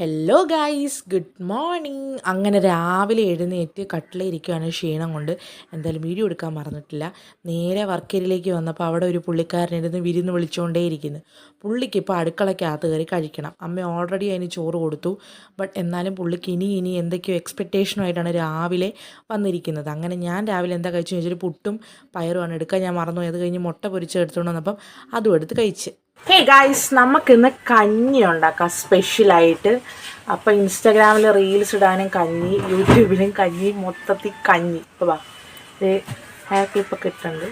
Hello guys, good morning. അങ്ങനെ രാവിലെ എഴുന്നേറ്റ് കട്ടിലിരിക്കുകയാണ് ക്ഷീണം കൊണ്ട്. എന്തായാലും വീഡിയോ എടുക്കാൻ മറന്നിട്ടില്ല. നേരെ വർക്കേരിയിലേക്ക് വന്നപ്പോൾ അവിടെ ഒരു പുള്ളിക്കാരനിരുന്ന് വിരുന്ന് വിളിച്ചുകൊണ്ടേയിരിക്കുന്നു. പുള്ളിക്ക് ഇപ്പോൾ അടുക്കളയ്ക്കകത്ത് കയറി കഴിക്കണം. അമ്മ ഓൾറെഡി അതിന് ചോറ് കൊടുത്തു. ബട്ട് എന്നാലും പുള്ളിക്ക് ഇനി എന്തൊക്കെയോ എക്സ്പെക്റ്റേഷനുമായിട്ടാണ് രാവിലെ വന്നിരിക്കുന്നത്. അങ്ങനെ ഞാൻ രാവിലെ എന്താ കഴിച്ചു ചോദിച്ചാൽ പുട്ടും പയറുമാണ് എടുക്കാൻ ഞാൻ മറന്നു. അത് കഴിഞ്ഞ് മുട്ട പൊരിച്ച് എടുത്തുകൊണ്ട് വന്നപ്പം അതും എടുത്ത് കഴിച്ച്. ഹേ ഗായ്സ്, നമുക്കിന്ന് കഞ്ഞി ഉണ്ടാക്കാം സ്പെഷ്യലായിട്ട്. അപ്പോൾ ഇൻസ്റ്റാഗ്രാമിൽ റീൽസ് ഇടാനും കഞ്ഞി, യൂട്യൂബിലും കഞ്ഞി, മൊത്തത്തിൽ കഞ്ഞി. ഇപ്പോൾ വാ, ഹെയർ ക്ലിപ്പൊക്കെ ഇട്ടുണ്ട്.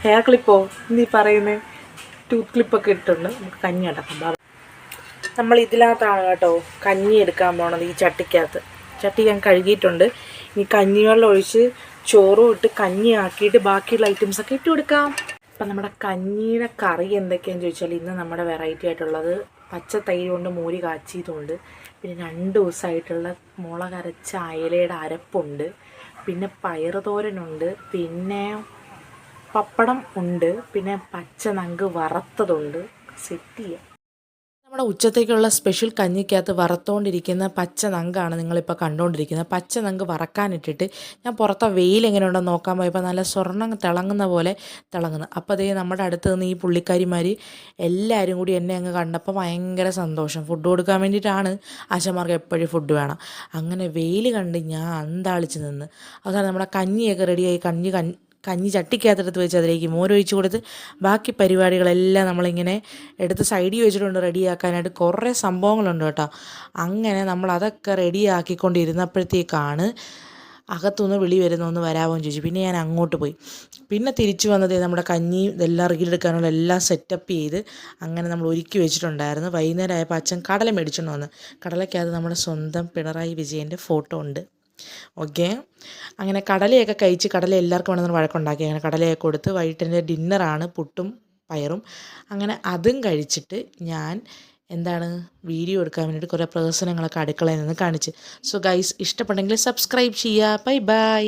ഹെയർ ക്ലിപ്പോ നീ പറയുന്നത്, ടൂത്ത് ക്ലിപ്പൊക്കെ ഇട്ടുണ്ട്. നമുക്ക് കഞ്ഞി ഉണ്ടാക്കാം. നമ്മൾ ഇതിനകത്താണ് കേട്ടോ കഞ്ഞി എടുക്കാൻ പോണത്. ഈ ചട്ടി ഞാൻ കഴുകിയിട്ടുണ്ട്. ഇനി കഞ്ഞിവെള്ളം ഒഴിച്ച് ചോറും ഇട്ട് കഞ്ഞി ആക്കിയിട്ട് ബാക്കിയുള്ള ഐറ്റംസൊക്കെ ഇട്ട് കൊടുക്കാം. അപ്പം നമ്മുടെ കഞ്ഞിയുടെ കറി എന്തൊക്കെയാണെന്ന് ചോദിച്ചാൽ, ഇന്ന് നമ്മുടെ വെറൈറ്റി ആയിട്ടുള്ളത് പച്ച തൈര് കൊണ്ട് മൂരി കാച്ചിയതുണ്ട്. പിന്നെ 2 ദിവസമായിട്ടുള്ള മുളകരച്ച അയലയുടെ അരപ്പുണ്ട്. പിന്നെ പയറ് തോരനുണ്ട്. പിന്നെ പപ്പടം ഉണ്ട്. പിന്നെ പച്ച നങ്ക് വറുത്തതുണ്ട്. സെറ്റ് ചെയ്യാം. നമ്മുടെ ഉച്ചത്തേക്കുള്ള സ്പെഷ്യൽ കഞ്ഞിക്കകത്ത് വറുത്തുകൊണ്ടിരിക്കുന്ന പച്ച നങ്കാണ് നിങ്ങളിപ്പോൾ കണ്ടുകൊണ്ടിരിക്കുന്നത്. പച്ച നങ്ക് വറക്കാനിട്ടിട്ട് ഞാൻ പുറത്തെ വെയിൽ എങ്ങനെ ഉണ്ടെന്ന് നോക്കാൻ പോയപ്പോൾ നല്ല സ്വർണ്ണം തിളങ്ങുന്ന പോലെ തിളങ്ങുന്നു. അപ്പോൾ അതേ നമ്മുടെ അടുത്ത് നിന്ന് ഈ പുള്ളിക്കാരിമാർ എല്ലാവരും കൂടി എന്നെ അങ്ങ് കണ്ടപ്പോൾ ഭയങ്കര സന്തോഷം. ഫുഡ് കൊടുക്കാൻ വേണ്ടിയിട്ടാണ്. ആശമാർക്ക് എപ്പോഴും ഫുഡ് വേണം. അങ്ങനെ വെയിൽ കണ്ട് ഞാൻ അന്താളിച്ച് നിന്ന്. അവസാനം നമ്മുടെ കഞ്ഞിയൊക്കെ റെഡിയായി. കഞ്ഞി ചട്ടിക്കകത്തെടുത്ത് വെച്ച് അതിലേക്ക് മോരൊഴിച്ച് കൊടുത്ത് ബാക്കി പരിപാടികളെല്ലാം നമ്മളിങ്ങനെ എടുത്ത് സൈഡിൽ വെച്ചിട്ടുണ്ട് റെഡിയാക്കാനായിട്ട്. കുറേ സംഭവങ്ങളുണ്ട് കേട്ടോ. അങ്ങനെ നമ്മളതൊക്കെ റെഡിയാക്കിക്കൊണ്ടിരുന്നപ്പോഴത്തേക്കാണ് അകത്തുനിന്ന് വിളി വരുന്നൊന്ന് വരാമോന്ന് ചോദിച്ചു. പിന്നെ ഞാൻ അങ്ങോട്ട് പോയി. പിന്നെ തിരിച്ചു വന്നത് നമ്മുടെ കഞ്ഞി ഇതെല്ലാം റീലെടുക്കാനുള്ള എല്ലാം സെറ്റപ്പ് ചെയ്ത് അങ്ങനെ നമ്മൾ ഒരുക്കി വെച്ചിട്ടുണ്ടായിരുന്നു. വൈകുന്നേരം ആയപ്പോൾ അച്ഛൻ കടല മേടിച്ചുകൊണ്ട് വന്ന്. കടലയ്ക്കകത്ത് നമ്മുടെ സ്വന്തം പിണറായി വിജയൻ്റെ ഫോട്ടോ ഉണ്ട്. ഓക്കെ, അങ്ങനെ കടലയൊക്കെ കഴിച്ച് കടല എല്ലാവർക്കും വേണമെന്ന് വഴക്കുണ്ടാക്കി. അങ്ങനെ കടലയൊക്കെ കൊടുത്ത് വൈകിട്ടിൻ്റെ ഡിന്നറാണ് പുട്ടും പയറും. അങ്ങനെ അതും കഴിച്ചിട്ട് ഞാൻ വീഡിയോ എടുക്കാൻ വേണ്ടിയിട്ട് കുറേ പ്രദർശനങ്ങളൊക്കെ അടുക്കളയിൽ നിന്ന് കാണിച്ച്. സോ ഗൈസ്, ഇഷ്ടപ്പെട്ടെങ്കിൽ സബ്സ്ക്രൈബ് ചെയ്യുക. Bye bye.